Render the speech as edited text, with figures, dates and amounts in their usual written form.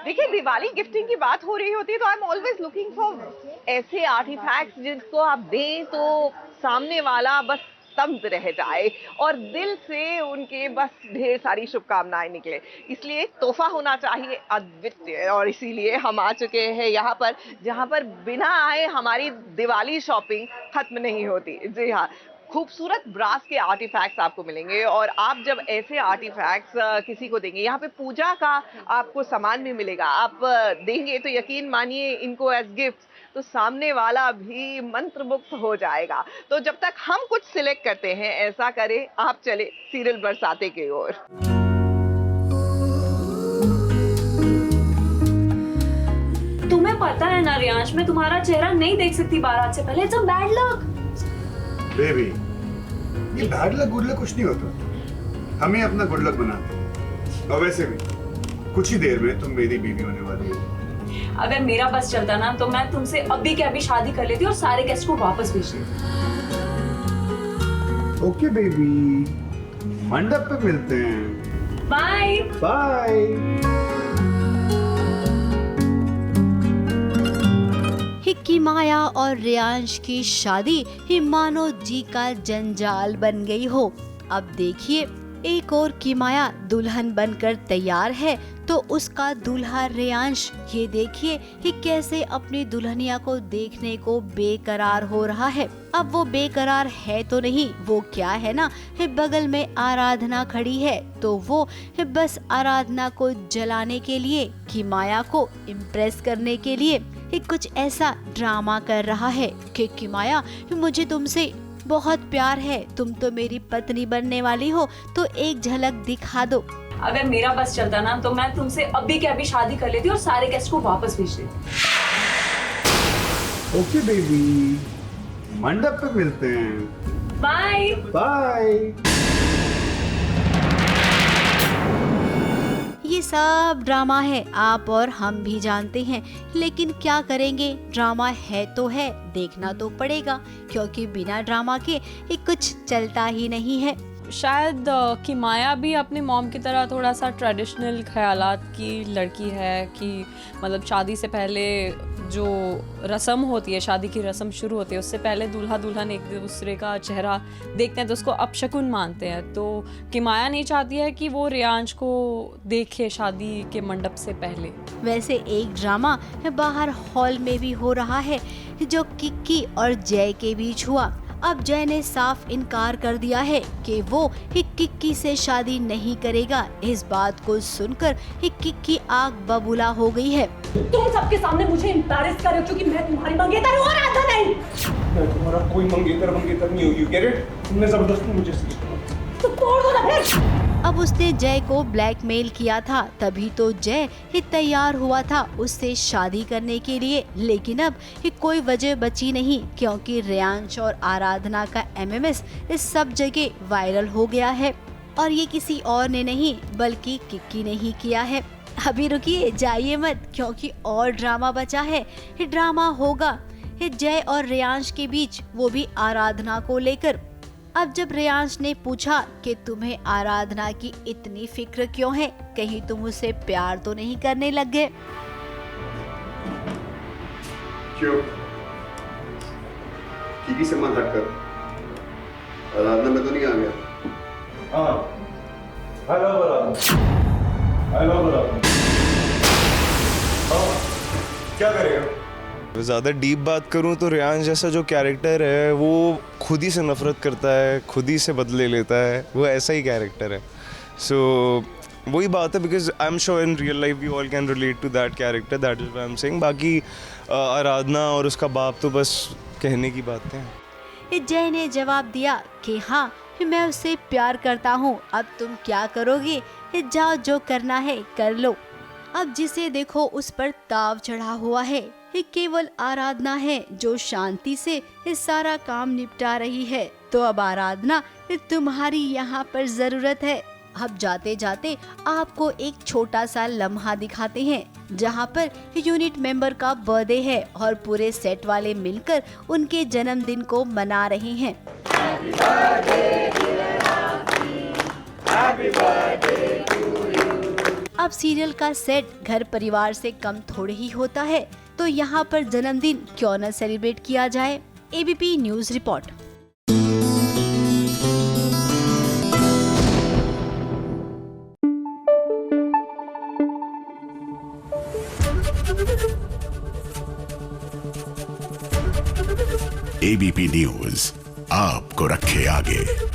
देखिए, दिवाली गिफ्टिंग की बात हो रही होती है तो I am always looking for ऐसे आर्टिफैक्ट्स जिसको आप दें तो सामने वाला बस स्तब्ध रह जाए और दिल से उनके बस ढेर सारी शुभकामनाएं निकले। इसलिए तोहफा होना चाहिए अद्वितीय, और इसीलिए हम आ चुके हैं यहाँ पर, जहाँ पर बिना आए हमारी दिवाली शॉपिंग खत्म नहीं होती। जी हाँ, खूबसूरत ब्रास के आर्टिफैक्ट्स आपको मिलेंगे, और आप जब ऐसे आर्टिफैक्ट्स किसी को देंगे, यहाँ पे पूजा का आपको सामान भी मिलेगा, आप देंगे तो यकीन मानिए इनको एज गिफ्ट, तो सामने वाला भी मंत्रमुग्ध हो जाएगा। तो जब तक हम कुछ सिलेक्ट करते हैं, ऐसा करें आप चले सीरियल बरसाते की ओर। तुम्हें पता है ना रियांश, मैं तुम्हारा चेहरा नहीं देख सकती बारात से पहले। It's a bad luck. Baby, ये बैड लक गुड लक कुछ नहीं होता, हमें अपना गुड लक बनाते हैं। और वैसे भी कुछ ही देर में तुम मेरी बीवी होने वाली हो। अगर मेरा बस चलता ना तो मैं तुमसे अभी के अभी शादी कर लेती और सारे गेस्ट को वापस भेज देती। ओके बेबी, मंडप पे मिलते हैं। Bye bye. हिक्की माया और रियांश की शादी ही मानो जी का जंजाल बन गई हो। अब देखिए, एक और की माया दुल्हन बनकर तैयार है तो उसका दूल्हा रियांश ये देखिए कि कैसे अपनी दुल्हनिया को देखने को बेकरार हो रहा है। अब वो बेकरार है तो नहीं, वो क्या है ना, बगल में आराधना खड़ी है, तो वो बस आराधना को जलाने के लिए, की माया को इम्प्रेस करने के लिए कुछ ऐसा ड्रामा कर रहा है कि माया, मुझे तुमसे बहुत प्यार है, तुम तो मेरी पत्नी बनने वाली हो, तो एक झलक दिखा दो। अगर मेरा बस चलता ना तो मैं तुमसे अभी के अभी शादी कर लेती और सारे गेस्ट को वापस भेज देती। ओके बेबी, मंडप पे मिलते हैं। Bye bye. ये सब ड्रामा है, आप और हम भी जानते हैं, लेकिन क्या करेंगे, ड्रामा है तो है, देखना तो पड़ेगा, क्योंकि बिना ड्रामा के कुछ चलता ही नहीं है। शायद कि माया भी अपनी मॉम की तरह थोड़ा सा ट्रेडिशनल ख्यालात की लड़की है, कि मतलब शादी से पहले जो रस्म होती है, शादी की रस्म शुरू होती है, उससे पहले दूल्हा दुल्हन एक दूसरे का चेहरा देखते हैं तो उसको अपशकुन मानते हैं। तो कि माया नहीं चाहती है कि वो रियांश को देखे शादी के मंडप से पहले। वैसे एक ड्रामा बाहर हॉल में भी हो रहा है जो किक्की और जय के बीच हुआ। अब जय ने साफ इनकार कर दिया है कि वो किक्की से शादी नहीं करेगा। इस बात को सुनकर किक्की आग बबूला हो गई है। तुम सबके सामने मुझे एम्बैरेस कर रहे हो क्योंकि मैं तुम्हारी मंगेतर हूं और आधा नहीं। मैं तुम्हारा कोई मंगेतर नहीं हूँ, यू गेट इट? तुमने जबरदस्ती मुझे तो तोड़ दो ना फिर। अब उसने जय को ब्लैकमेल किया था, तभी तो जय ही तैयार हुआ था उससे शादी करने के लिए। लेकिन अब कोई वजह बची नहीं, क्योंकि रियांश और आराधना का MMS इस सब जगह वायरल हो गया है, और ये किसी और ने नहीं बल्कि किक्की ने ही किया है। अभी रुकिए, जाइए मत, क्योंकि और ड्रामा बचा है। ड्रामा होगा जय और रियांश के बीच, वो भी आराधना को लेकर। अब जब रियांश ने पूछा कि तुम्हें आराधना की इतनी फिक्र क्यों है, कहीं तुम उसे प्यार तो नहीं करने लग गए? क्यों? किकी से मत हटकर, आराधना में तो नहीं आ गया? हाँ, I love आराधना। क्या करेगा? ज़्यादा डीप बात करूं तो रियांश जैसा जो कैरेक्टर है वो खुद ही से नफरत करता है, खुद ही से बदले लेता है, वो ऐसा ही कैरेक्टर है। सो वही बात है, because I am sure in real life we all can relate to that character, that is why I am saying. बाकी आराधना और उसका बाप तो बस कहने की बात है। जय ने जवाब दिया कि हाँ, मैं उससे प्यार करता हूँ, अब तुम क्या करोगे, जाओ जो करना है कर लो। अब जिसे देखो उस पर ताव चढ़ा हुआ है, केवल आराधना है जो शांति से इस सारा काम निपटा रही है। तो अब आराधना, तुम्हारी यहाँ पर जरूरत है। अब जाते जाते आपको एक छोटा सा लम्हा दिखाते हैं, जहाँ पर यूनिट मेंबर का बर्थडे है और पूरे सेट वाले मिलकर उनके जन्मदिन को मना रहे हैं। Happy birthday, dear Rocky. Happy birthday to you. अब सीरियल का सेट घर परिवार से कम थोड़े ही होता है, तो यहाँ पर जन्मदिन क्यों न सेलिब्रेट किया जाए। ABP news report. ABP news आपको रखे आगे।